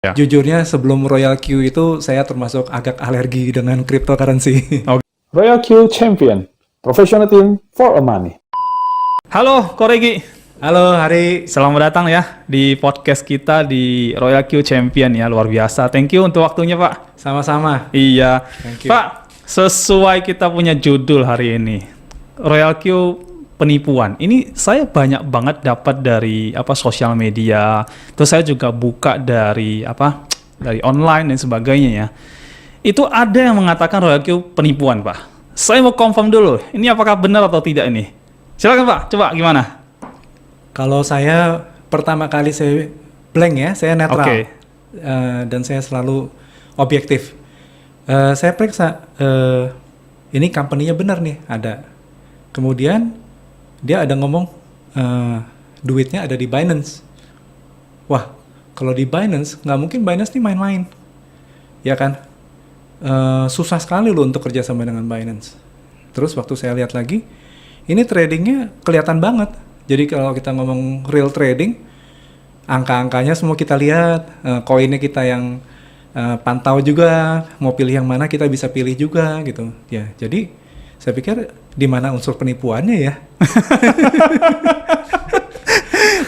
Ya. Jujurnya sebelum Royal Q itu saya termasuk agak alergi dengan cryptocurrency. Royal Q Champion, professional team for a money. Halo, Koregi. Halo Hari. Selamat datang ya di podcast kita di Royal Q Champion ya, luar biasa. Thank you untuk waktunya, Pak. Sama-sama. Iya. Thank you. Pak, sesuai kita punya judul hari ini, Royal Q penipuan. Ini saya banyak banget dapat dari sosial media. Terus saya juga buka dari dari online dan sebagainya ya. Itu ada yang mengatakan Royal Q penipuan, Pak. Saya mau confirm dulu, ini apakah benar atau tidak ini? Silakan Pak, coba gimana? Kalau saya pertama kali saya blank ya, saya netral. Oke. Dan saya selalu objektif. Saya periksa, ini company-nya benar nih, ada. Kemudian dia ada ngomong, duitnya ada di Binance. Wah, kalau di Binance, nggak mungkin Binance nih main-main. Ya kan? Susah sekali loh untuk kerja sama dengan Binance. Terus waktu saya lihat lagi, ini tradingnya kelihatan banget. Jadi kalau kita ngomong real trading, angka-angkanya semua kita lihat, koinnya kita yang pantau juga, mau pilih yang mana kita bisa pilih juga gitu. Ya, jadi saya pikir di mana unsur penipuannya ya?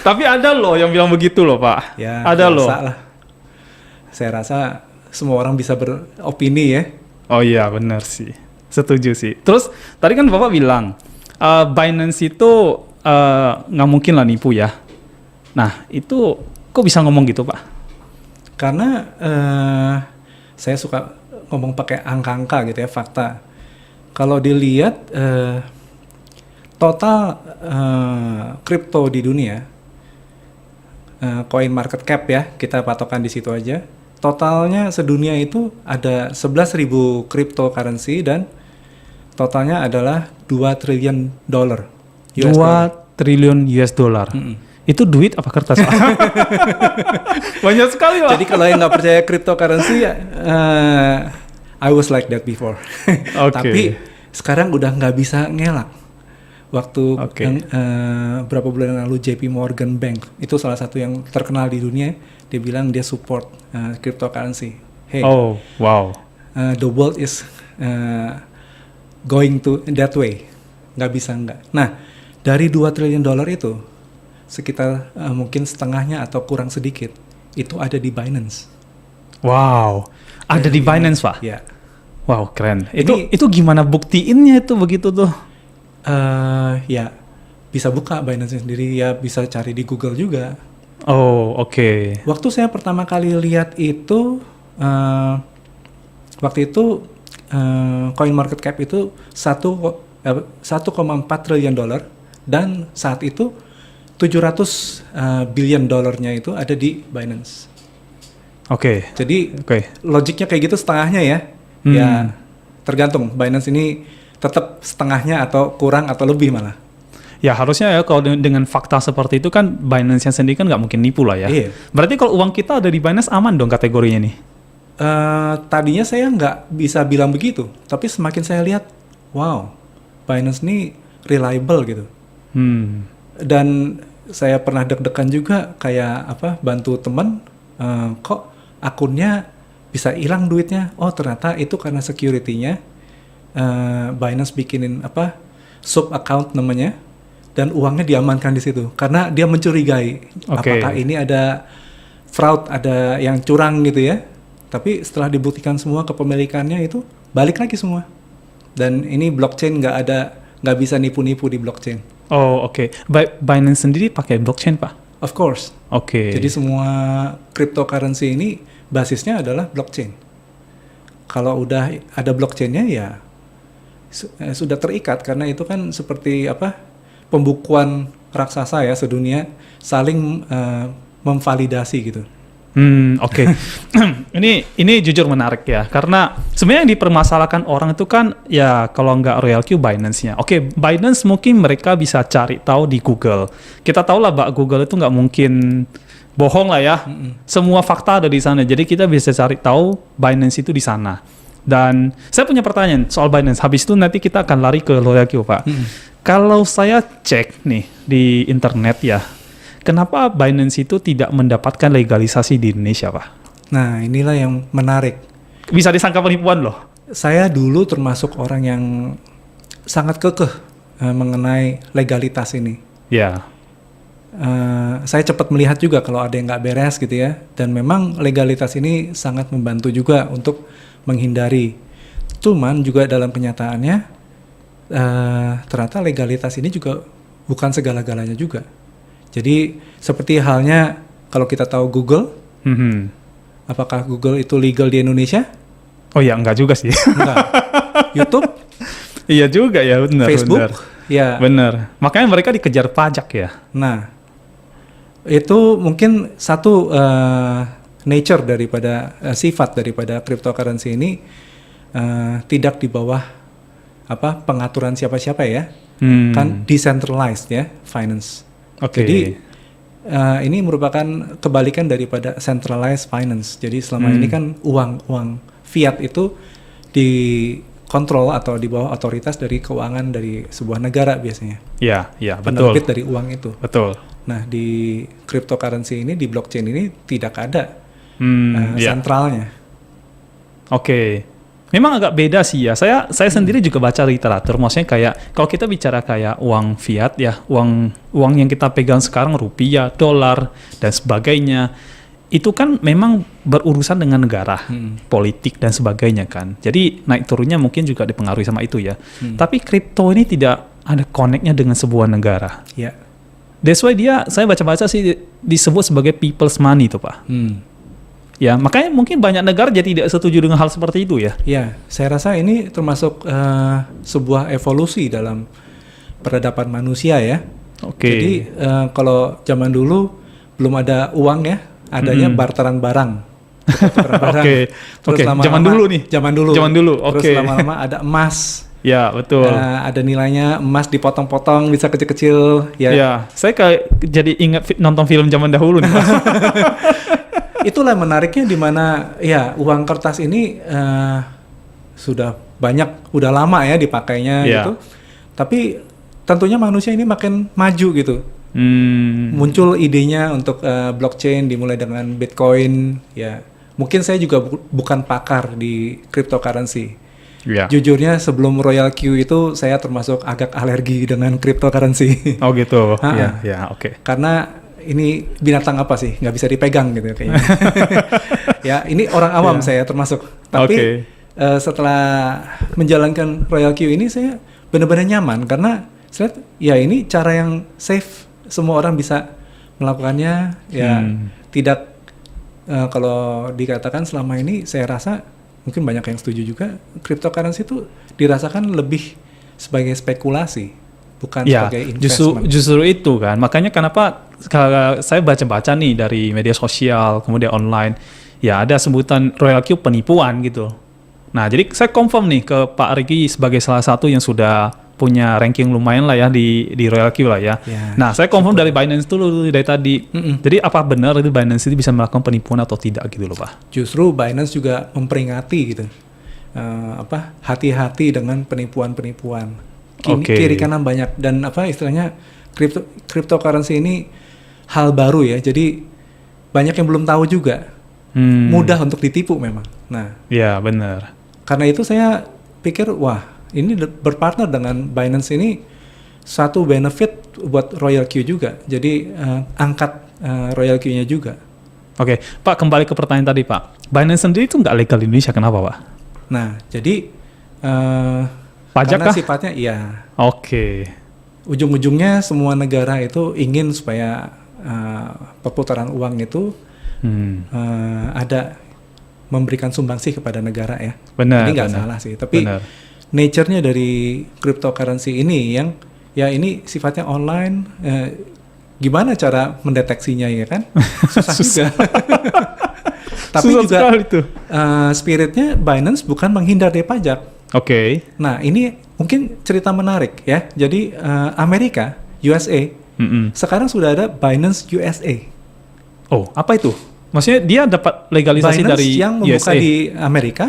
Tapi ada loh yang bilang begitu loh, Pak. Ya, ada loh. Lah. Saya rasa semua orang bisa beropini ya. Oh iya, benar sih. Setuju sih. Terus tadi kan Bapak bilang Binance itu nggak mungkin lah nipu ya. Nah, itu kok bisa ngomong gitu, Pak? Karena saya suka ngomong pakai angka-angka gitu ya, fakta. Kalau dilihat total kripto di dunia, coin market cap ya, kita patokan di situ aja. Totalnya sedunia itu ada 11.000 cryptocurrency dan totalnya adalah 2 triliun dolar. 2 triliun US dollar. Itu duit apa kertas? Banyak sekali, Pak. Jadi kalau yang nggak percaya cryptocurrency, I was like that before. Okay. Tapi sekarang udah nggak bisa ngelak. Waktu berapa bulan yang lalu JP Morgan Bank, itu salah satu yang terkenal di dunia, dia bilang dia support cryptocurrency. Hey, oh, wow. The world is going to that way. Nggak bisa nggak. Nah, dari 2 triliun dolar itu, sekitar mungkin setengahnya atau kurang sedikit, itu ada di Binance. Wow, ada di Binance, Pak? Ya. Wow, keren. Itu gimana buktiinnya itu begitu tuh? Ya, bisa buka Binance sendiri, ya bisa cari di Google juga. Oh, oke. Waktu saya pertama kali lihat itu, waktu itu coin market cap itu 1,4 triliun dolar dan saat itu 700 billion dolarnya itu ada di Binance. Oke. Jadi logiknya kayak gitu setengahnya ya. Ya tergantung, Binance ini tetap setengahnya atau kurang atau lebih malah. Ya harusnya ya kalau dengan fakta seperti itu kan Binance-nya sendiri kan nggak mungkin nipu lah ya. Iya. Berarti kalau uang kita ada di Binance aman dong kategorinya nih? Tadinya saya nggak bisa bilang begitu, tapi semakin saya lihat, wow, Binance ini reliable gitu. Dan saya pernah deg-degan juga kayak bantu teman, kok akunnya bisa hilang duitnya? Oh ternyata itu karena security-nya. Binance bikinin sub account namanya dan uangnya diamankan di situ karena dia mencurigai apakah ini ada fraud, ada yang curang gitu ya. Tapi setelah dibuktikan semua kepemilikannya itu balik lagi semua. Dan ini blockchain nggak bisa nipu-nipu di blockchain. Oh oke. Binance sendiri pakai blockchain, Pak? Of course. Oke. Jadi semua cryptocurrency ini basisnya adalah blockchain. Kalau udah ada blockchainnya ya sudah terikat karena itu kan seperti pembukuan raksasa ya sedunia saling memvalidasi gitu. Oke. Ini jujur menarik ya karena sebenarnya yang dipermasalahkan orang itu kan ya kalau nggak Royal Q Binance-nya. Oke, Binance mungkin mereka bisa cari tahu di Google. Kita tahu lah Mbak, Google itu nggak mungkin bohong lah ya. Semua fakta ada di sana. Jadi kita bisa cari tahu Binance itu di sana. Dan saya punya pertanyaan soal Binance. Habis itu nanti kita akan lari ke Royal Q, Pak. Kalau saya cek nih di internet ya, kenapa Binance itu tidak mendapatkan legalisasi di Indonesia, Pak? Nah, inilah yang menarik. Bisa disangka penipuan loh. Saya dulu termasuk orang yang sangat kekeh mengenai legalitas ini. Ya. Saya cepat melihat juga kalau ada yang nggak beres gitu ya. Dan memang legalitas ini sangat membantu juga untuk menghindari. Cuman juga dalam kenyataannya ternyata legalitas ini juga bukan segala-galanya juga. Jadi seperti halnya kalau kita tahu Google, apakah Google itu legal di Indonesia? Oh ya, enggak juga sih. Enggak. YouTube? Iya juga ya, benar. Facebook? Benar. Ya. Benar. Makanya mereka dikejar pajak ya. Nah, itu mungkin satu nature daripada sifat daripada cryptocurrency ini tidak di bawah pengaturan siapa-siapa ya. Kan decentralized ya, finance. Oke. Jadi ini merupakan kebalikan daripada centralized finance. Jadi selama ini kan uang fiat itu dikontrol atau di bawah otoritas dari keuangan dari sebuah negara biasanya. Iya, betul. Penerbit dari uang itu. Betul. Nah, di cryptocurrency ini, di blockchain ini tidak ada sentralnya. Oke. Memang agak beda sih ya. Saya sendiri juga baca literatur. Maksudnya kayak kalau kita bicara kayak uang fiat ya, uang yang kita pegang sekarang rupiah, dolar dan sebagainya, itu kan memang berurusan dengan negara, politik dan sebagainya kan. Jadi naik turunnya mungkin juga dipengaruhi sama itu ya. Tapi kripto ini tidak ada connect-nya dengan sebuah negara. Ya. That's why saya baca-baca sih disebut sebagai people's money tuh Pak. Ya, makanya mungkin banyak negara jadi tidak setuju dengan hal seperti itu ya. Ya, saya rasa ini termasuk sebuah evolusi dalam peradaban manusia ya. Oke. Jadi kalau zaman dulu belum ada uang ya, adanya barteran barang. Barteran barang. Oke. Lama-lama- Zaman dulu nih. Zaman dulu. Oke. Terus lama-lama ada emas. Ya, betul. Ada nilainya, emas dipotong-potong bisa kecil-kecil ya. Ya, saya kayak jadi ingat nonton film zaman dahulu nih Pak. Itulah menariknya di mana ya uang kertas ini sudah lama ya dipakainya gitu. Tapi tentunya manusia ini makin maju gitu. Muncul idenya untuk blockchain dimulai dengan Bitcoin ya. Mungkin saya juga bukan pakar di cryptocurrency. Ya. Jujurnya sebelum Royal Q itu saya termasuk agak alergi dengan cryptocurrency. Oh gitu. Ha-ha. Ya, oke. Karena ini binatang apa sih? Nggak bisa dipegang gitu kayaknya. Ya, ini orang awam saya termasuk. Tapi setelah menjalankan Royal Q ini saya benar-benar nyaman karena saya lihat, ya ini cara yang safe, semua orang bisa melakukannya. Ya tidak kalau dikatakan selama ini saya rasa mungkin banyak yang setuju juga cryptocurrency itu dirasakan lebih sebagai spekulasi. Bukan sebagai investment. Justru itu kan. Makanya kenapa kalau saya baca-baca nih dari media sosial, kemudian online, ya ada sebutan Royal Q penipuan gitu. Nah, jadi saya confirm nih ke Pak Riki sebagai salah satu yang sudah punya ranking lumayan lah ya di Royal Q lah ya. Nah, saya confirm dari Binance dulu dari tadi. Jadi apa benar itu Binance itu bisa melakukan penipuan atau tidak gitu loh Pak? Justru Binance juga memperingati gitu. Hati-hati dengan penipuan-penipuan. Kiri kanan banyak dan istilahnya cryptocurrency ini hal baru ya. Jadi banyak yang belum tahu juga. Mudah untuk ditipu memang. Nah, ya benar. Karena itu saya pikir wah, ini berpartner dengan Binance ini satu benefit buat Royal Q juga. Jadi angkat Royal Q-nya juga. Oke, Pak, kembali ke pertanyaan tadi Pak. Binance sendiri itu nggak legal di Indonesia, kenapa Pak? Nah, jadi pajak karena kah? sifatnya iya. Oke. Ujung-ujungnya semua negara itu ingin supaya perputaran uang itu ada memberikan sumbangsih kepada negara ya. Benar. Ini nggak salah sih. Tapi nature-nya dari cryptocurrency ini yang ya ini sifatnya online. Gimana cara mendeteksinya ya kan? Susah juga. Tapi susah juga itu. Spiritnya Binance bukan menghindar dari pajak. Oke. Nah, ini mungkin cerita menarik ya. Jadi Amerika, USA, sekarang sudah ada Binance USA. Oh, apa itu? Maksudnya dia dapat legalisasi Binance dari yang membuka USA? di Amerika.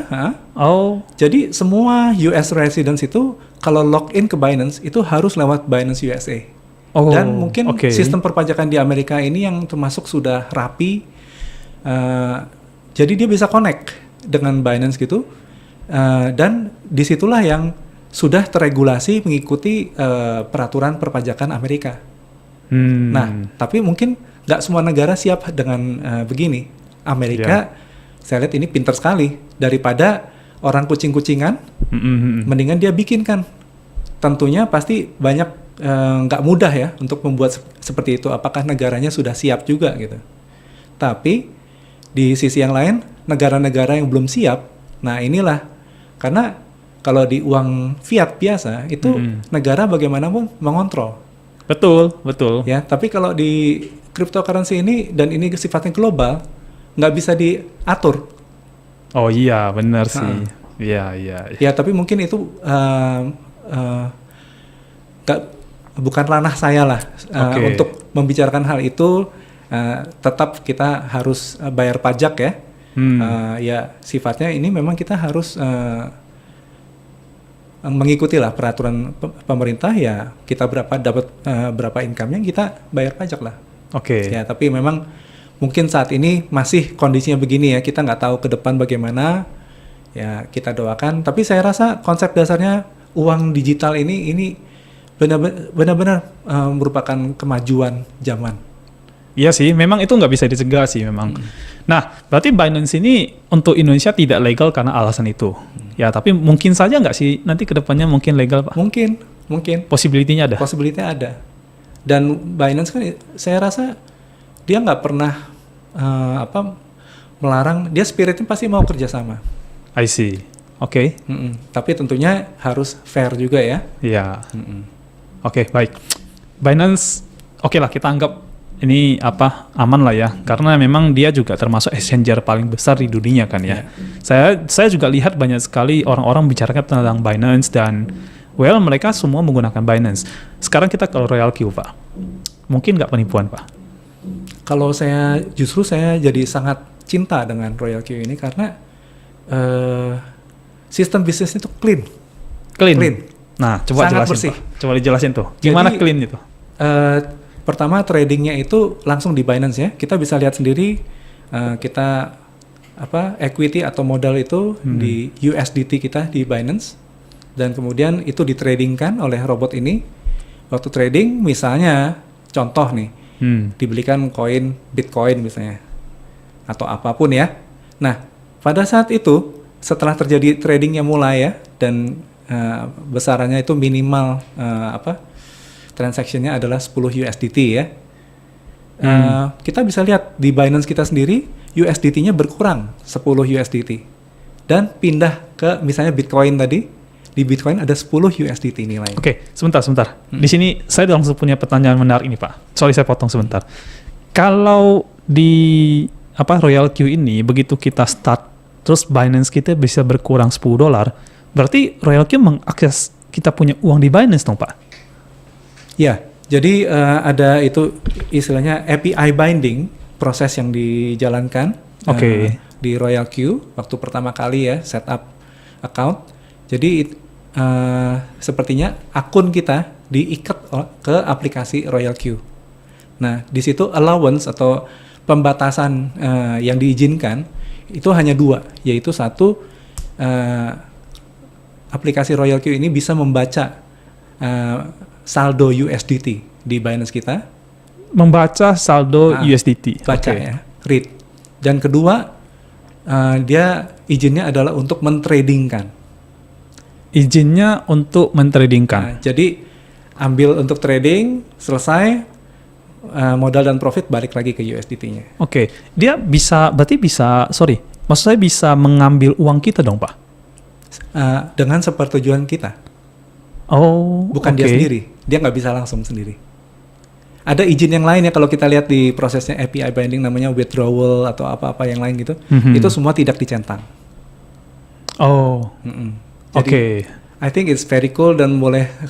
Oh. Jadi semua US residents itu kalau login ke Binance itu harus lewat Binance USA. Oh, Dan mungkin sistem perpajakan di Amerika ini yang termasuk sudah rapi. Jadi dia bisa connect dengan Binance gitu, dan disitulah yang sudah terregulasi mengikuti peraturan perpajakan Amerika. Nah, tapi mungkin nggak semua negara siap dengan begini. Amerika, saya lihat ini pinter sekali. Daripada orang kucing-kucingan, mendingan dia bikinkan. Tentunya pasti banyak nggak mudah ya untuk membuat seperti itu. Apakah negaranya sudah siap juga gitu. Tapi di sisi yang lain, negara-negara yang belum siap, nah inilah. Karena kalau di uang fiat biasa, itu negara bagaimanapun mengontrol. Betul. Ya, tapi kalau di cryptocurrency ini, dan ini sifatnya global, nggak bisa diatur. Oh iya, benar sih. Iya. Ya, tapi mungkin itu bukan ranah saya lah untuk membicarakan hal itu. Tetap kita harus bayar pajak ya. Ya, sifatnya ini memang kita harus mengikuti lah peraturan pemerintah, ya kita dapat berapa income-nya, kita bayar pajak lah. Ya, tapi memang mungkin saat ini masih kondisinya begini ya, kita nggak tahu ke depan bagaimana, ya kita doakan. Tapi saya rasa konsep dasarnya uang digital ini benar-benar merupakan kemajuan zaman. Iya sih, memang itu nggak bisa dicegah sih memang. Nah, berarti Binance ini untuk Indonesia tidak legal karena alasan itu. Ya, tapi mungkin saja nggak sih nanti kedepannya mungkin legal, Pak? Mungkin. Possibility-nya ada? Possibility-nya ada. Dan Binance kan saya rasa dia nggak pernah melarang, dia spiritnya pasti mau kerjasama. I see. Oke. Tapi tentunya harus fair juga ya. Iya. Oke, baik. Binance, oke lah kita anggap ini aman lah ya, karena memang dia juga termasuk exchanger paling besar di dunia kan ya. Saya juga lihat banyak sekali orang-orang bicarakan tentang Binance dan mereka semua menggunakan Binance. Sekarang kita ke RoyalQ, Pak. Mungkin nggak penipuan, Pak? Kalau saya jadi sangat cinta dengan RoyalQ ini karena sistem bisnisnya itu clean. Nah, coba sangat jelasin, bersih. Pak. Coba dijelasin tuh. Gimana jadi, clean itu? Pertama, tradingnya itu langsung di Binance ya. Kita bisa lihat sendiri kita equity atau modal itu di USDT kita di Binance, dan kemudian itu ditradingkan oleh robot ini. Waktu trading misalnya contoh nih, dibelikan koin Bitcoin misalnya atau apapun ya. Nah, pada saat itu setelah terjadi tradingnya mulai ya, dan besarannya itu minimal transaksinya adalah 10 USDT ya. Kita bisa lihat di Binance kita sendiri USDT-nya berkurang 10 USDT dan pindah ke misalnya Bitcoin tadi. Di Bitcoin ada 10 USDT nilai. Oke, sebentar. Di sini saya langsung punya pertanyaan menarik ini, Pak. Sorry saya potong sebentar. Kalau di RoyalQ ini begitu kita start terus Binance kita bisa berkurang $10, berarti RoyalQ mengakses kita punya uang di Binance dong, Pak? Ya, jadi ada itu istilahnya API binding, proses yang dijalankan di RoyalQ waktu pertama kali ya setup account. Jadi sepertinya akun kita diikat ke aplikasi RoyalQ. Nah, di situ allowance atau pembatasan yang diizinkan itu hanya 2, yaitu satu, aplikasi RoyalQ ini bisa membaca saldo USDT di Binance kita. Membaca saldo USDT. Baca ya, read. Dan kedua, dia izinnya adalah untuk mentradingkan. Izinnya untuk mentradingkan. Jadi ambil untuk trading, selesai, modal dan profit balik lagi ke USDT-nya. Oke, dia berarti bisa, maksud saya bisa mengambil uang kita dong, Pak? Dengan sepertujuan kita. Oh, bukan dia sendiri, dia nggak bisa langsung sendiri. Ada izin yang lain ya, kalau kita lihat di prosesnya API binding namanya withdrawal atau apa-apa yang lain gitu, itu semua tidak dicentang. Oh, Jadi, I think it's very cool, dan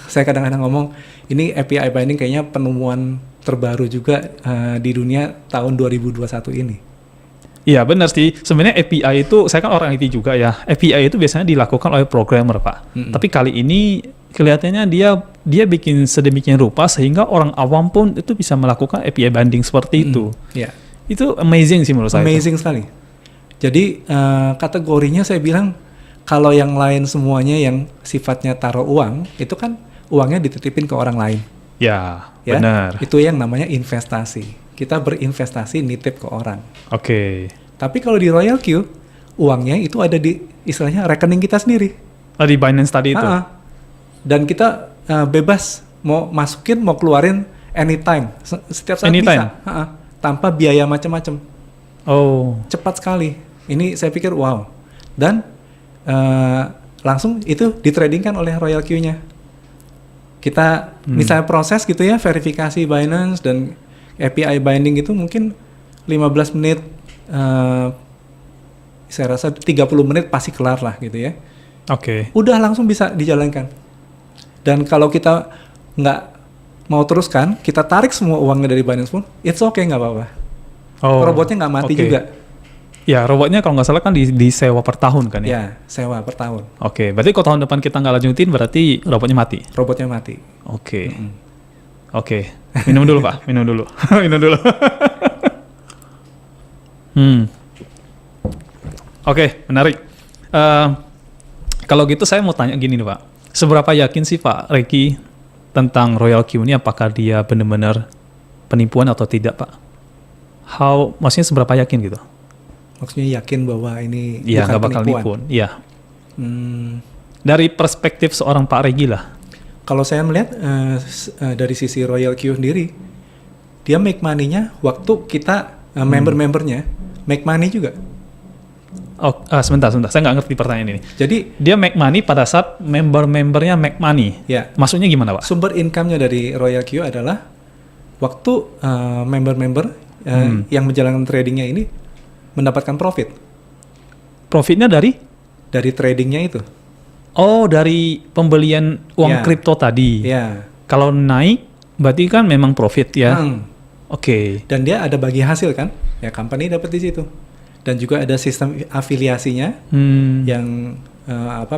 saya kadang-kadang ngomong, ini API binding kayaknya penemuan terbaru juga di dunia tahun 2021 ini. Iya benar sih, sebenarnya API itu, saya kan orang IT juga ya, API itu biasanya dilakukan oleh programmer, Pak. Tapi kali ini kelihatannya dia bikin sedemikian rupa sehingga orang awam pun itu bisa melakukan API binding seperti itu. Yeah. Itu amazing sih menurut saya. Amazing sekali. Jadi kategorinya saya bilang kalau yang lain semuanya yang sifatnya taruh uang itu kan uangnya dititipin ke orang lain. Ya, Ya, benar. itu yang namanya investasi. Kita berinvestasi nitip ke orang. Oke. Tapi kalau di Royal Q, uangnya itu ada di istilahnya rekening kita sendiri. Di Binance tadi itu. Dan kita bebas mau masukin, mau keluarin anytime, setiap saat Anytime? bisa, tanpa biaya macam-macam. Oh, Cepat sekali. Ini saya pikir wow. Dan langsung itu ditradingkan oleh Royal Q-nya. Kita misalnya proses gitu ya, verifikasi Binance dan API binding itu mungkin 15 menit, saya rasa 30 menit pasti kelar lah gitu ya. oke. Udah langsung bisa dijalankan. Dan kalau kita nggak mau teruskan, kita tarik semua uangnya dari Binance pun, it's okay, nggak apa-apa. Oh, Robotnya nggak mati oke. juga. Ya, robotnya kalau nggak salah kan disewa per tahun kan ya? Ya, sewa per tahun. Oke, berarti kalau tahun depan kita nggak lanjutin berarti robotnya mati? Robotnya mati. Oke. Oke, minum dulu Pak, minum dulu. Minum dulu. Oke, menarik. Kalau gitu saya mau tanya gini nih Pak. Seberapa yakin sih Pak Reki tentang Royal Q ini, apakah dia benar-benar penipuan atau tidak Pak? Maksudnya seberapa yakin gitu? Maksudnya yakin bahwa ini Iya, bukan nggak bakal penipuan. nipuan. Iya. Hmm, Dari perspektif seorang Pak Regi lah. Kalau saya melihat dari sisi Royal Q sendiri, dia make money-nya waktu kita member-membernya make money juga. Oh, sebentar. Saya nggak ngerti pertanyaan ini. Jadi Dia make money pada saat member-membernya make money. ya, Maksudnya gimana Pak? sumber income-nya dari Royal Q adalah waktu member-member yang menjalankan tradingnya ini mendapatkan profit Profitnya dari? dari tradingnya itu. Oh, dari pembelian uang Ya. kripto tadi. Ya. Kalau naik, berarti kan memang profit ya. Oke. Dan dia ada bagi hasil kan? Ya, company dapat di situ. Dan juga ada sistem afiliasinya yang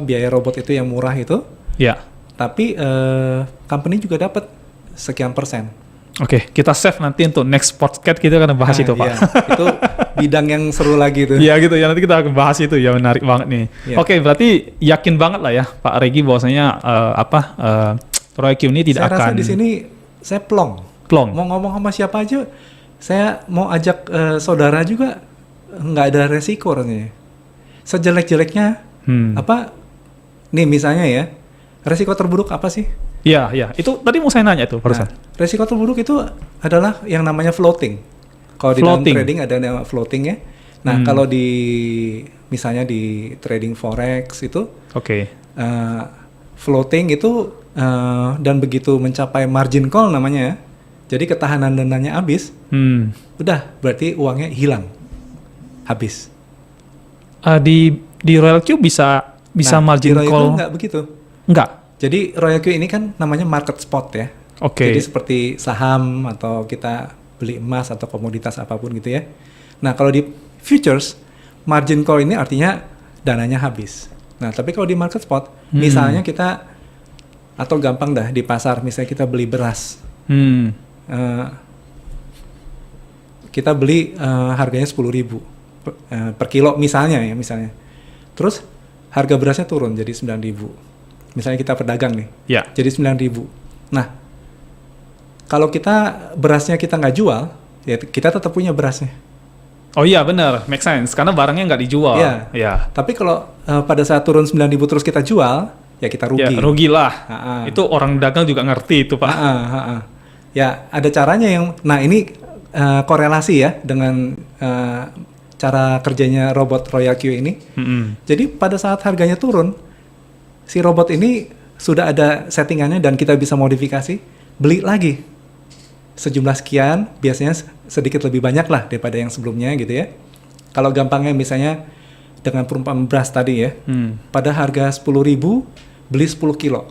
biaya robot itu yang murah itu. Ya. Tapi company juga dapat sekian persen. Oke, kita save nanti untuk next podcast kita akan bahas itu Pak. Iya, itu bidang yang seru lagi tuh. Iya gitu ya, nanti kita akan bahas itu ya, menarik banget nih. Iya. Oke, berarti yakin banget lah ya Pak Regi bahwasanya Royal Q ini tidak Saya rasa akan di sini saya plong. plong. Mau ngomong sama siapa aja, saya mau ajak saudara juga nggak ada resiko rasanya. Sejelek-jeleknya nih misalnya ya, resiko terburuk apa sih? Iya, itu tadi mau saya nanya tuh barusan. Nah, resiko terburuk itu adalah yang namanya floating. Kalau di dalam Floating. trading ada yang floating ya. Nah, kalau misalnya di trading forex itu Oke. floating itu dan begitu mencapai margin call namanya ya. Jadi ketahanan dananya habis, udah berarti uangnya hilang. Habis. Di Royal Q bisa Nah, margin di Royal call? Q nggak begitu. Enggak. Jadi Royal Q ini kan namanya market spot ya. Oke. Jadi seperti saham atau kita beli emas atau komoditas apapun gitu ya. Nah kalau di futures, margin call ini artinya dananya habis. Nah tapi kalau di market spot, misalnya kita, atau gampang dah di pasar, misalnya kita beli beras. Kita beli harganya 10.000 per kilo misalnya ya misalnya. Terus harga berasnya turun jadi 9.000. Misalnya kita pedagang nih, Ya. jadi 9.000. Nah, kalau berasnya kita nggak jual, ya kita tetap punya berasnya. Oh iya benar, make sense. Karena barangnya nggak dijual. Iya. Ya. Tapi kalau pada saat turun 9.000 terus kita jual, ya kita rugi. Ya, rugi lah. Ha-ha. Itu orang dagang juga ngerti itu Pak. Ya, ada caranya yang, nah ini korelasi ya dengan cara kerjanya robot Royal Q ini. Jadi pada saat harganya turun, si robot ini sudah ada settingannya dan kita bisa modifikasi, beli lagi sejumlah sekian, biasanya sedikit lebih banyak lah daripada yang sebelumnya gitu ya. Kalau gampangnya misalnya dengan perumpamaan beras tadi ya, pada harga 10.000 beli 10 kilo.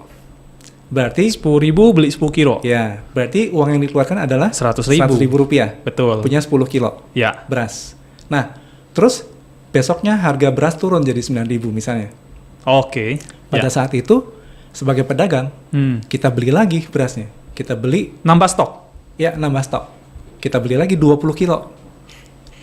Berarti 10.000 beli 10 kilo. ya, berarti uang yang dikeluarkan adalah 100.000 rupiah. Betul. Punya 10 kilo Ya. beras. Nah, terus besoknya harga beras turun jadi 9.000 misalnya. Oke. Pada saat itu sebagai pedagang kita beli lagi berasnya. Kita beli Nambah stok. ya nambah stok. Kita beli lagi 20 kilo.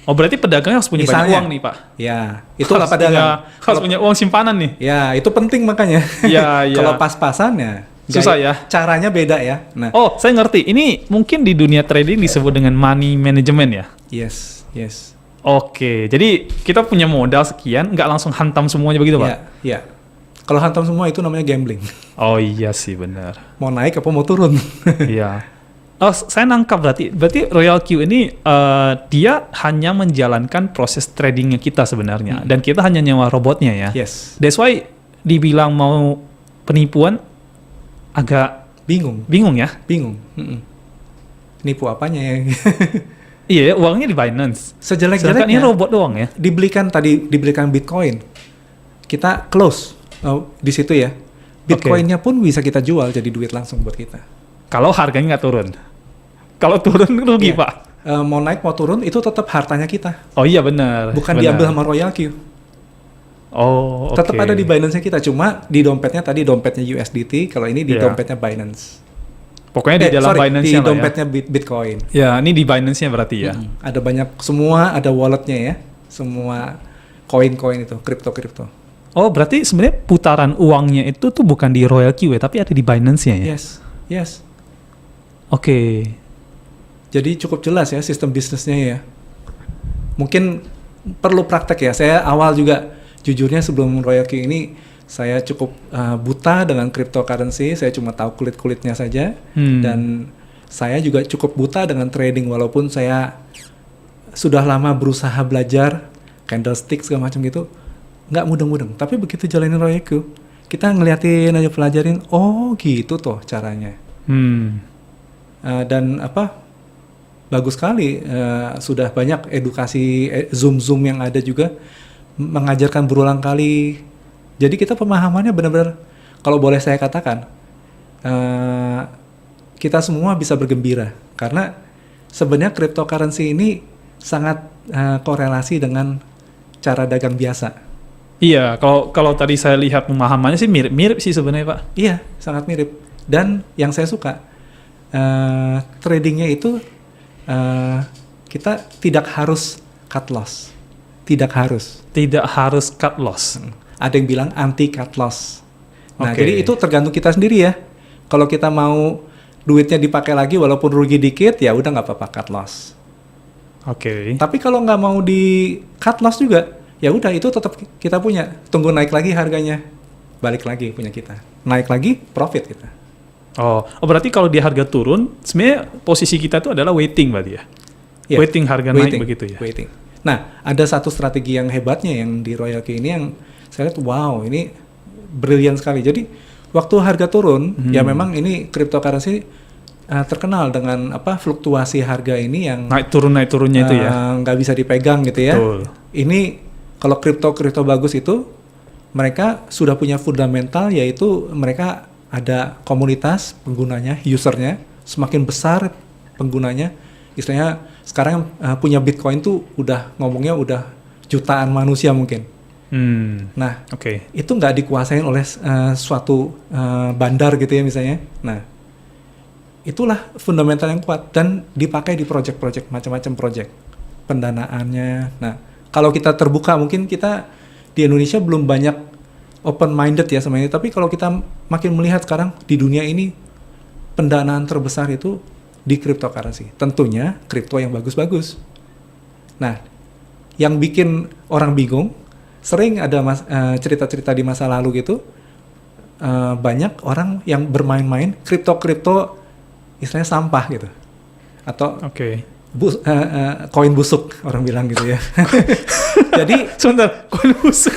Oh, berarti pedagangnya harus punya banyak Misalnya. uang nih, Pak. Ya, itulah Harus pedagang. harus punya uang simpanan nih. Ya, itu penting makanya. Iya, iya. Kalau pas-pasan ya Susah ya. Caranya beda ya. Nah, Oh, saya ngerti. Ini mungkin di dunia trading disebut dengan money management ya? yes. Oke, jadi kita punya modal sekian, nggak langsung hantam semuanya begitu, Pak? Ya. Kalau hantam semua itu namanya gambling. Oh iya sih, benar. Mau naik apa mau turun? Iya. Oh, saya nangkap berarti Royal Q ini dia hanya menjalankan proses tradingnya kita sebenarnya, dan kita hanya nyewa robotnya ya. Yes. That's why dibilang mau penipuan agak Bingung. ya. Bingung. Nipu apanya ya? Iya, uangnya di Binance. Sedangkan ini Sejelek-jeleknya robot doang ya. dibelikan Bitcoin. Kita close di situ ya. Bitcoinnya pun bisa kita jual jadi duit langsung buat kita. Kalau harganya nggak turun. Kalau turun rugi, Iya. Pak. Mau naik mau turun itu tetap hartanya kita. Oh iya benar. Bukan benar. diambil sama Royal Q. Oh, oke. Tetap ada di Binance-nya kita, cuma di dompetnya tadi dompetnya USDT, kalau ini di Iya. dompetnya Binance. Pokoknya di dalam Binance-nya di lah ya. dompetnya Bitcoin. Ya, ini di Binance-nya berarti ya. Ada banyak, semua ada walletnya ya, semua koin-koin itu, kripto. Oh, berarti sebenarnya putaran uangnya itu tuh bukan di Royal Q ya, tapi ada di Binance-nya ya? Yes. Oke. Jadi cukup jelas ya sistem bisnisnya ya. Mungkin perlu praktek ya. Saya awal juga jujurnya sebelum Royal Q ini saya cukup buta dengan cryptocurrency. Saya cuma tahu kulit-kulitnya saja dan saya juga cukup buta dengan trading walaupun saya sudah lama berusaha belajar candlestick segala macam gitu. Nggak mudeng-mudeng. Tapi begitu jalanin Royal Q, kita ngeliatin aja pelajarin. Oh gitu toh caranya. Dan bagus sekali sudah banyak edukasi Zoom yang ada juga mengajarkan berulang kali. Jadi kita pemahamannya benar-benar kalau boleh saya katakan kita semua bisa bergembira karena sebenarnya cryptocurrency ini sangat korelasi dengan cara dagang biasa. Iya, kalau tadi saya lihat pemahamannya sih mirip-mirip sih sebenarnya, Pak. Iya, sangat mirip. Dan yang saya suka tradingnya itu kita tidak harus cut loss. Tidak harus cut loss. Ada yang bilang anti cut loss. Nah, Oke. jadi itu tergantung kita sendiri ya. Kalau kita mau duitnya dipakai lagi walaupun rugi dikit, ya udah nggak apa-apa cut loss. Oke. Tapi kalau nggak mau di cut loss juga, ya udah itu tetap kita punya. Tunggu naik lagi harganya, balik lagi punya kita. Naik lagi, profit kita. Oh, berarti kalau di harga turun, sebenarnya posisi kita itu adalah waiting berarti ya? Ya, Waiting harga naik begitu ya? Waiting. Nah, ada satu strategi yang hebatnya yang di Royal Q ini yang saya lihat, wow, ini brilian sekali. Jadi, waktu harga turun, ya memang ini cryptocurrency terkenal dengan fluktuasi harga ini yang Naik turunnya itu ya? nggak bisa dipegang gitu ya. Betul. Ini kalau kripto bagus itu mereka sudah punya fundamental, yaitu mereka ada komunitas penggunanya, usernya, semakin besar penggunanya, istilahnya sekarang punya Bitcoin tuh ngomongnya udah jutaan manusia mungkin. Nah, itu nggak dikuasain oleh suatu bandar gitu ya misalnya. Nah, itulah fundamental yang kuat dan dipakai di project-project, macam-macam project pendanaannya. Nah, kalau kita terbuka, mungkin kita di Indonesia belum banyak open-minded ya sama ini, tapi kalau kita makin melihat sekarang di dunia ini pendanaan terbesar itu di cryptocurrency. Tentunya kripto yang bagus-bagus. Nah, yang bikin orang bingung, sering ada cerita-cerita di masa lalu gitu, banyak orang yang bermain-main kripto istilahnya sampah gitu. Atau koin busuk orang bilang gitu ya. Jadi sebentar, koin busuk.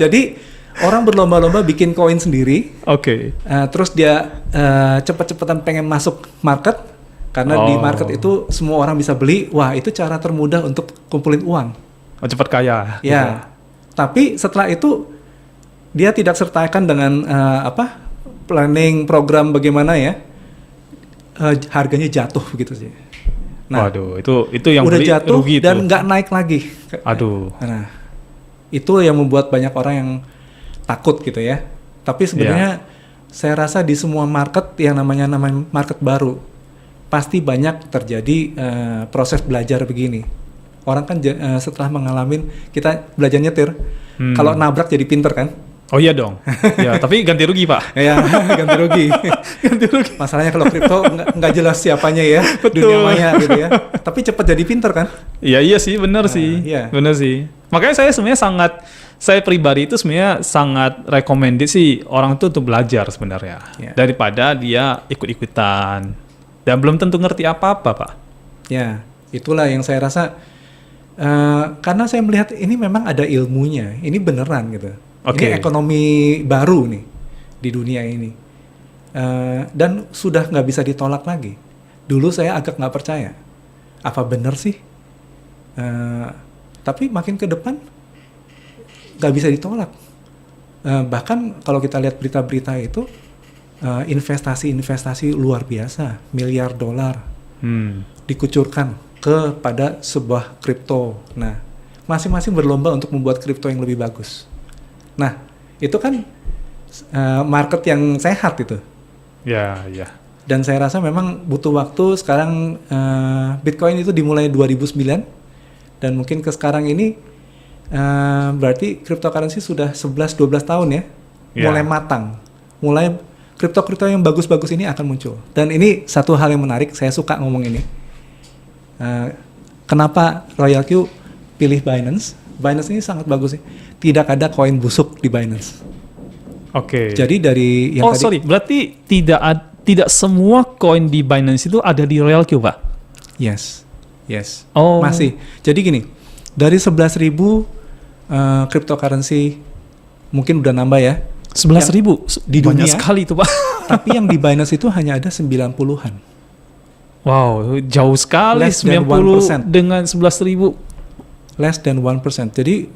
Jadi orang berlomba-lomba bikin koin sendiri. Terus dia cepet-cepetan pengen masuk market karena di market itu semua orang bisa beli. Wah, itu cara termudah untuk kumpulin uang. Cepat kaya. Ya. Gitu. Tapi setelah itu dia tidak sertakan dengan planning program bagaimana ya. Harganya jatuh begitu sih. Nah, waduh, itu yang udah beli jatuh rugi dan nggak naik lagi. Aduh. Nah, itu yang membuat banyak orang yang takut gitu ya. Tapi sebenarnya saya rasa di semua market yang namanya market baru, pasti banyak terjadi proses belajar begini. Orang kan setelah mengalami kita belajar nyetir, kalau nabrak jadi pinter kan? Oh iya dong. Ya, tapi ganti rugi, Pak. Ya, ganti rugi. Ganti rugi. Masalahnya kalau kripto nggak jelas siapanya ya, Betul. dunia maya gitu ya. Tapi cepat jadi pinter kan? Iya sih, benar sih. Iya. Benar sih. Makanya saya pribadi itu sebenarnya sangat recommended sih orang itu untuk belajar sebenarnya. Iya. Daripada dia ikut-ikutan dan belum tentu ngerti apa-apa, Pak. Ya, itulah yang saya rasa karena saya melihat ini memang ada ilmunya, ini beneran gitu. Oke. Ini ekonomi baru nih di dunia ini. Dan sudah nggak bisa ditolak lagi. Dulu saya agak nggak percaya. Apa benar sih? Tapi makin ke depan nggak bisa ditolak. Bahkan kalau kita lihat berita-berita itu, investasi luar biasa, miliar dolar dikucurkan kepada sebuah kripto. Nah, masing-masing berlomba untuk membuat kripto yang lebih bagus. Nah, itu kan market yang sehat itu. Ya. Dan saya rasa memang butuh waktu. Sekarang Bitcoin itu dimulai 2009 dan mungkin ke sekarang ini berarti cryptocurrency sudah 11-12 tahun ya. Mulai matang. Mulai kripto-kripto yang bagus-bagus ini akan muncul. Dan ini satu hal yang menarik, saya suka ngomong ini. Kenapa Royal Q pilih Binance? Binance ini sangat bagus sih. Tidak ada koin busuk di Binance. Oke. Jadi dari yang tadi. Berarti tidak semua koin di Binance itu ada di Royal Q, Pak? Yes. Oh. Masih. Jadi gini, dari 11.000 cryptocurrency mungkin udah nambah ya. 11.000 di banyak dunia. sekali itu, Pak. Tapi yang di Binance itu hanya ada 90-an. Wow, jauh sekali. Less than 90 1%. dengan 11.000. Less than 1%. Jadi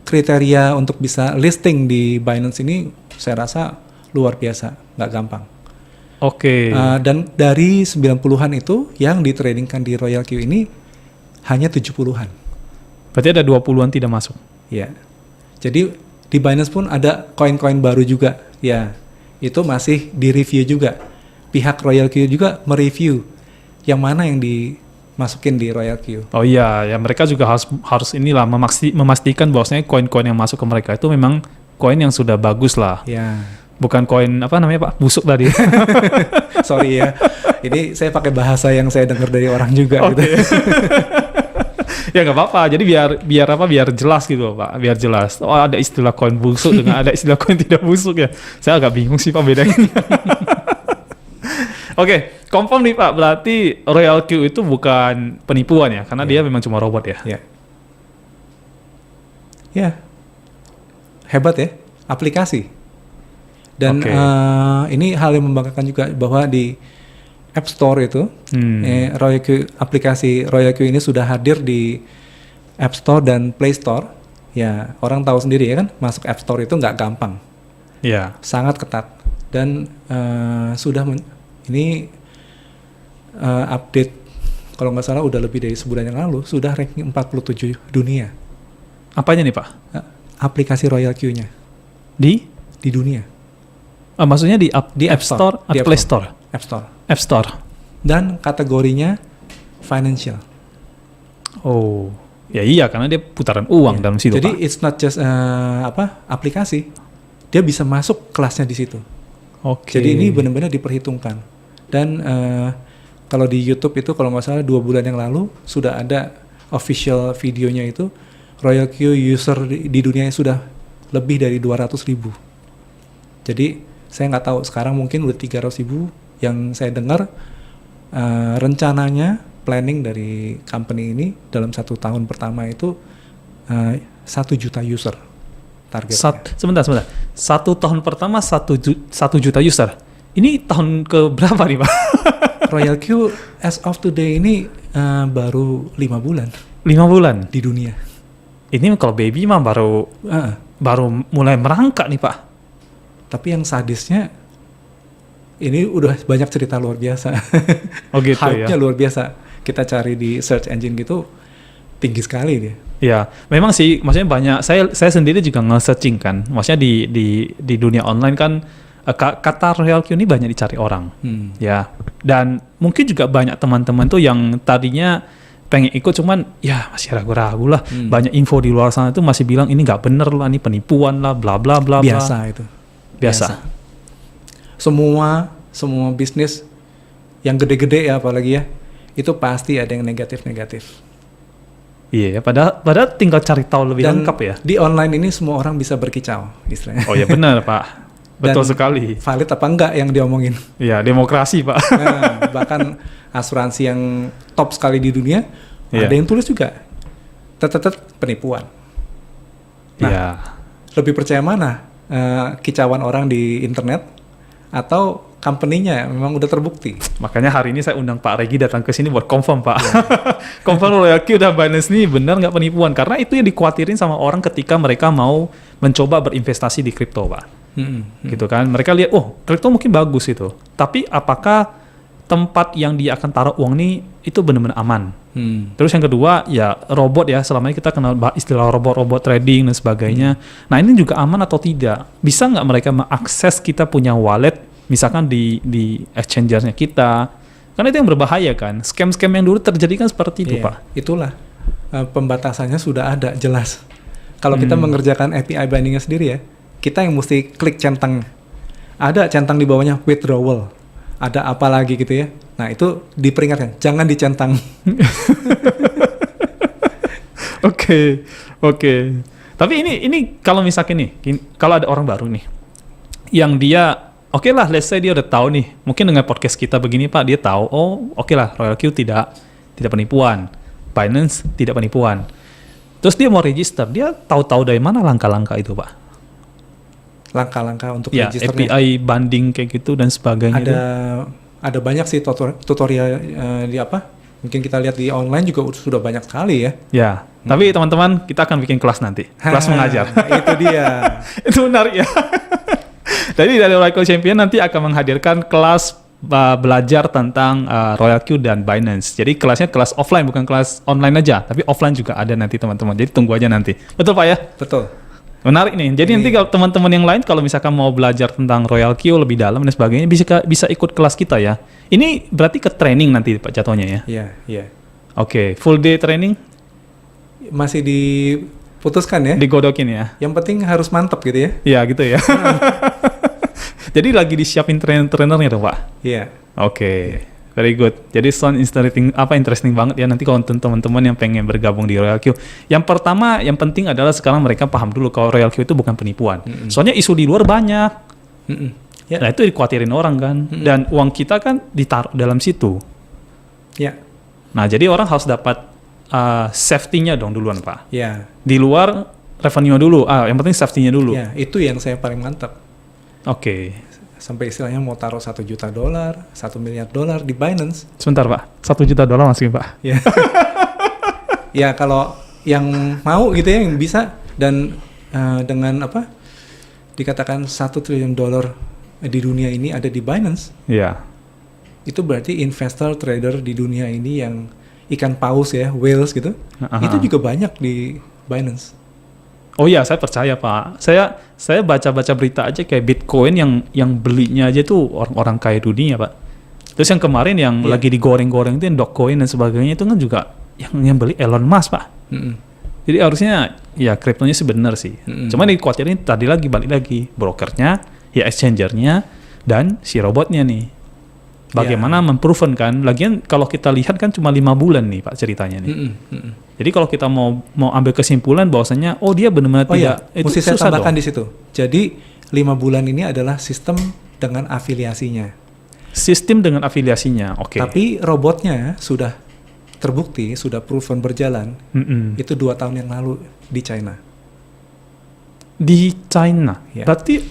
kriteria untuk bisa listing di Binance ini saya rasa luar biasa, nggak gampang. Oke. Dan dari 90-an itu yang ditradingkan di Royal Q ini hanya 70-an. Berarti ada 20-an tidak masuk. Ya. Jadi di Binance pun ada koin-koin baru juga. Ya, itu masih di-review juga. Pihak Royal Q juga mereview yang mana yang dimasukin di Royal Q. Oh iya, ya mereka juga harus inilah memastikan bahwasanya koin-koin yang masuk ke mereka itu memang koin yang sudah bagus lah. Ya. Bukan koin apa namanya, Pak? Busuk tadi. Sorry ya. Ini saya pakai bahasa yang saya dengar dari orang juga gitu. Ya nggak apa-apa. Jadi biar jelas gitu, Pak. Biar jelas. Oh, ada istilah koin busuk dengan ada istilah koin tidak busuk ya. Saya agak bingung sih, Pak, bedanya. Oke, confirm nih, Pak. Berarti Royal Q itu bukan penipuan ya, karena dia memang cuma robot ya. Ya. Ya. Hebat ya, aplikasi. Dan ini hal yang membanggakan juga bahwa di App Store itu Royal Q, aplikasi Royal Q ini sudah hadir di App Store dan Play Store. Ya, orang tahu sendiri ya kan, masuk App Store itu nggak gampang. Iya. Sangat ketat. Dan sudah ini update kalau nggak salah udah lebih dari sebulan yang lalu sudah ranking 47 dunia. Apanya nih, Pak? Aplikasi Royal Q-nya Di dunia. maksudnya di App Store atau Play Store? App Store. App Store. Dan kategorinya financial. Oh, ya iya karena dia putaran uang dalam situ, Jadi Pak. it's not just aplikasi. Dia bisa masuk kelasnya di situ. Oke. Jadi ini benar-benar diperhitungkan. Dan kalau di YouTube itu kalau nggak salah 2 bulan yang lalu sudah ada official videonya itu Royal Q user di dunia sudah lebih dari 200.000. Jadi saya nggak tahu sekarang mungkin udah 300.000. Yang saya dengar rencananya planning dari company ini dalam 1 tahun pertama itu 1 juta user targetnya. Sebentar. 1 tahun pertama 1 juta user. Ini tahun ke berapa nih, Pak? Royal Q as of today ini baru 5 bulan 5 bulan. di dunia. Ini kalau baby mah baru mulai merangkak nih, Pak. Tapi yang sadisnya ini udah banyak cerita luar biasa. Oh gitu ya. Hype-nya luar biasa. Kita cari di search engine gitu tinggi sekali dia. Ya, memang sih maksudnya banyak saya sendiri juga nge-searching kan. Maksudnya di dunia online kan kata Royal Q ini banyak dicari orang, Hmm. ya. Dan mungkin juga banyak teman-teman tuh yang tadinya pengen ikut, cuman ya masih ragu-ragu lah. Banyak info di luar sana tuh masih bilang ini nggak bener lah, ini penipuan lah, bla bla bla. bla. Biasa itu. Biasa. Semua bisnis yang gede-gede ya apalagi ya, itu pasti ada yang negatif-negatif. Iya, padahal tinggal cari tahu lebih Dan lengkap ya. di online ini semua orang bisa berkicau istilahnya. Oh ya benar Pak, betul sekali. Valid apa enggak yang diomongin. Ya demokrasi Pak. Nah, bahkan asuransi yang top sekali di dunia, Iya. ada yang tulis juga tetetet penipuan. Nah, Iya. lebih percaya mana? Kicauan orang di internet atau company-nya memang udah terbukti? Makanya hari ini saya undang Pak Regi datang ke sini buat confirm Pak. Confirm Royal Q dan Binance ini benar nggak penipuan, karena itu yang dikhawatirin sama orang ketika mereka mau mencoba berinvestasi di kripto Pak. Gitu kan, mereka lihat oh kripto mungkin bagus itu, tapi apakah tempat yang dia akan taruh uang ini itu benar-benar aman? Terus yang kedua ya robot ya, selama ini kita kenal istilah robot trading dan sebagainya. Nah ini juga aman atau tidak? Bisa nggak mereka mengakses kita punya wallet misalkan di exchange-nya kita? Karena itu yang berbahaya kan. Scam-scam yang dulu terjadi kan seperti itu Iya, Pak. itulah pembatasannya sudah ada jelas. Kalau kita mengerjakan API bindingnya sendiri ya, kita yang mesti klik centang. Ada centang di bawahnya withdrawal. Ada apa lagi gitu ya. Nah itu diperingatkan, jangan dicentang. Oke. Tapi ini kalau misalkan nih, kalau ada orang baru nih, yang dia, oke lah, let's say dia udah tahu nih, mungkin dengan podcast kita begini Pak, dia tahu, oh oke lah, Royal Q tidak penipuan, Binance tidak penipuan. Terus dia mau register, dia tahu-tahu dari mana langkah-langkah itu Pak? Langkah-langkah untuk Ya, registernya. API banding kayak gitu dan sebagainya. Ada banyak sih tutorial di apa? Mungkin kita lihat di online juga sudah banyak sekali ya. Ya, tapi teman-teman kita akan bikin kelas nanti, kelas mengajar. Itu dia. Itu menarik ya. Jadi dari Oracle Champion nanti akan menghadirkan kelas belajar tentang Royal Q dan Binance. Jadi kelasnya kelas offline, bukan kelas online aja, tapi offline juga ada nanti teman-teman. Jadi tunggu aja nanti. Betul Pak ya? Betul. Menarik nih. Jadi nanti kalau teman-teman yang lain kalau misalkan mau belajar tentang Royal Q lebih dalam dan sebagainya bisa ikut kelas kita ya. Ini berarti ke training nanti Pak jatuhnya ya. Iya, iya. Oke, full day training Masih diputuskan ya. digodokin ya. Yang penting harus mantap gitu ya. Iya gitu ya. Jadi lagi disiapin trainernya tuh Pak. Iya. Oke, very good. Jadi sound interesting banget ya nanti kalau teman-teman yang pengen bergabung di Royal Q. Yang pertama, yang penting adalah sekarang mereka paham dulu kalau Royal Q itu bukan penipuan. Soalnya isu di luar banyak. Ya. Nah itu dikhawatirin orang kan. Dan uang kita kan ditaruh dalam situ. Ya. Nah jadi orang harus dapat safety-nya dong duluan Pak. Ya. Di luar revenue dulu. Yang penting safety-nya dulu. Ya, itu yang saya paling mantap. Oke. Sampai istilahnya mau taruh $1 juta, $1 miliar di Binance. Sebentar Pak, $1 juta masukin Pak. Ya. Ya kalau yang mau gitu ya, yang bisa dan dengan apa? Dikatakan $1 triliun di dunia ini ada di Binance. Iya. Itu berarti investor trader di dunia ini yang ikan paus ya, whales gitu. Aha. Itu juga banyak di Binance. Oh iya, saya percaya Pak. Saya baca-baca berita aja kayak Bitcoin yang belinya aja tuh orang-orang kaya dunia Pak. Terus yang kemarin yang lagi digoreng-goreng itu yang Dogecoin dan sebagainya itu kan juga yang beli Elon Musk Pak. Jadi harusnya ya kriptonya sih benar sih. Cuma dikhawatirin tadi balik lagi brokernya, ya exchangernya dan si robotnya nih. Bagaimana memproven kan? Lagian kalau kita lihat kan cuma 5 bulan nih Pak ceritanya nih. Jadi kalau kita mau ambil kesimpulan bahwasanya oh dia benar-benar tidak itu mesti saya susah tambahkan dong. di situ. Jadi 5 bulan ini adalah sistem dengan afiliasinya. Sistem dengan afiliasinya. Oke. Tapi robotnya sudah terbukti, sudah proven berjalan. Itu 2 tahun yang lalu di China. Di China. Ya. Berarti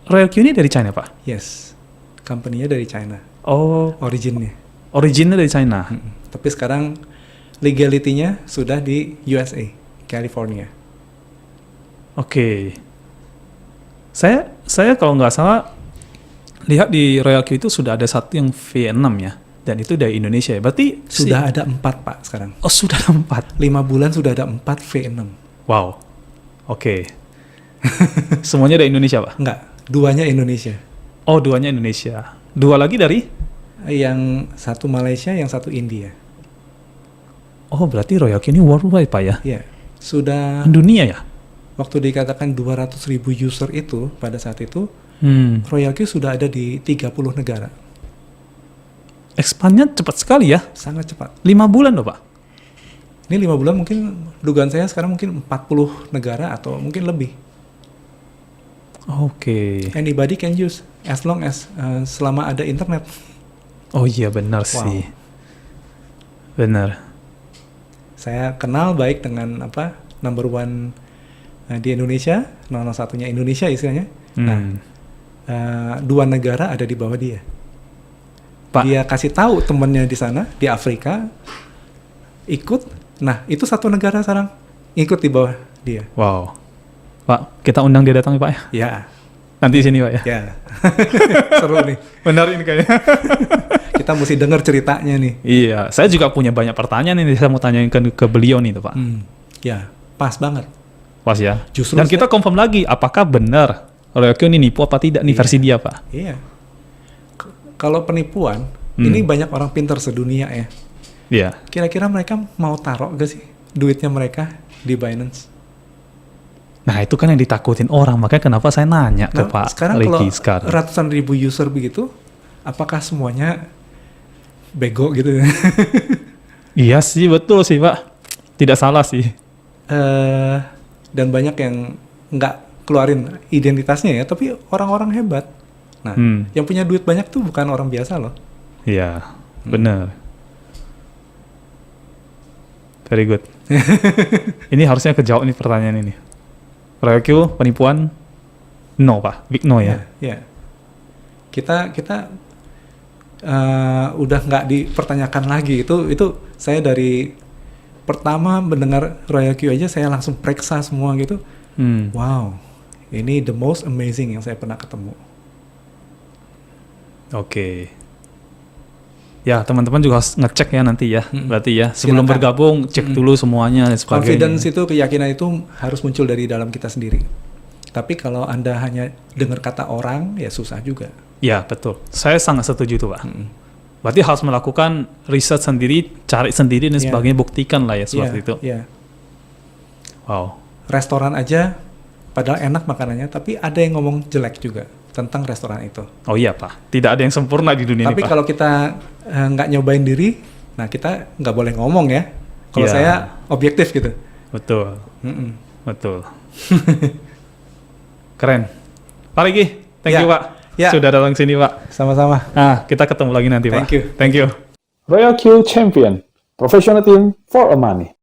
Royal Q ini dari China Pak? Yes. Company-nya dari China. Oh, Originnya. originnya dari China. Tapi sekarang legality-nya sudah di USA, California. Oke. Saya kalau nggak salah lihat di Royal Q itu sudah ada satu yang V6 ya. Dan itu dari Indonesia ya. Berarti Sudah ada 4 Pak sekarang. Oh, sudah ada 4. 5 bulan sudah ada 4 V6. Wow. Oke. Semuanya dari Indonesia, Pak? Enggak, 2-nya Indonesia. Oh, duanya Indonesia. Dua lagi dari? Yang satu Malaysia, yang satu India. Oh, berarti Royal Q ini worldwide, Pak ya? Ya, sudah Dunia ya? waktu dikatakan 200.000 user itu pada saat itu, Royal Q sudah ada di 30 negara. Expand-nya cepat sekali ya? Sangat cepat. 5 bulan loh, Pak? Ini 5 bulan mungkin, dugaan saya sekarang mungkin 40 negara atau mungkin lebih. Oke. Anybody can use, as long as selama ada internet. Oh iya, benar sih. Benar. Saya kenal baik dengan number one di Indonesia, nomor satunya Indonesia istilahnya. Nah, 2 negara ada di bawah dia. Pak. Dia kasih tahu temennya di sana, di Afrika, ikut. Nah, itu 1 negara sekarang ikut di bawah dia. Wow. Pak, kita undang dia datang ya, Pak ya? Ya, Nanti di sini, Pak ya? ya. Seru nih. Benar ini kayaknya. Kita mesti dengar ceritanya nih. Iya, saya juga punya banyak pertanyaan ini. Saya mau tanyain ke beliau nih, tuh, Pak. Ya, pas banget. Pas ya. Justru Dan kita confirm lagi, apakah benar Royal Q ini nipu apa tidak nih versi dia, Pak? Iya. Kalau penipuan, ini banyak orang pintar sedunia ya. Iya. Kira-kira mereka mau taruh gak sih duitnya mereka di Binance? Nah, itu kan yang ditakutin orang. Makanya kenapa saya nanya ke Pak sekarang kalau Leki sekarang. ratusan ribu user begitu, apakah semuanya bego gitu? Iya sih, betul sih, Pak. Tidak salah sih. Dan banyak yang nggak keluarin identitasnya ya, tapi orang-orang hebat. Nah, yang punya duit banyak tuh bukan orang biasa loh. Iya, benar. Very good. Ini harusnya kejawab nih pertanyaan ini. Royal Q penipuan? No, Pak. Big no ya. Ya. Kita udah nggak dipertanyakan lagi. Itu saya dari pertama mendengar Royal Q aja saya langsung periksa semua gitu. Wow, ini the most amazing yang saya pernah ketemu. Oke. Ya, teman-teman juga harus ngecek ya nanti ya. Berarti ya, sebelum Silakan. bergabung cek dulu semuanya dan sebagainya. Confidence itu, keyakinan itu harus muncul dari dalam kita sendiri. Tapi kalau Anda hanya dengar kata orang, ya susah juga. Ya, betul. Saya sangat setuju tuh, Pak. Berarti harus melakukan riset sendiri, cari sendiri dan sebagainya, buktikan lah ya seperti itu. Iya. Wow. Restoran aja, padahal enak makanannya, tapi ada yang ngomong jelek juga tentang restoran itu. Oh iya, Pak. Tidak ada yang sempurna di dunia Tapi ini, Pak. kalau kita nggak nyobain diri, nah kita nggak boleh ngomong ya. Kalau Ya. saya objektif gitu. Betul. Betul. Keren. Pak Riki, thank Ya. you, Pak. Ya. Sudah datang sini, Pak. Sama-sama. Nah, kita ketemu lagi nanti, Pak. Thank you. Thank you. Royal Q Champion, professional team for a money.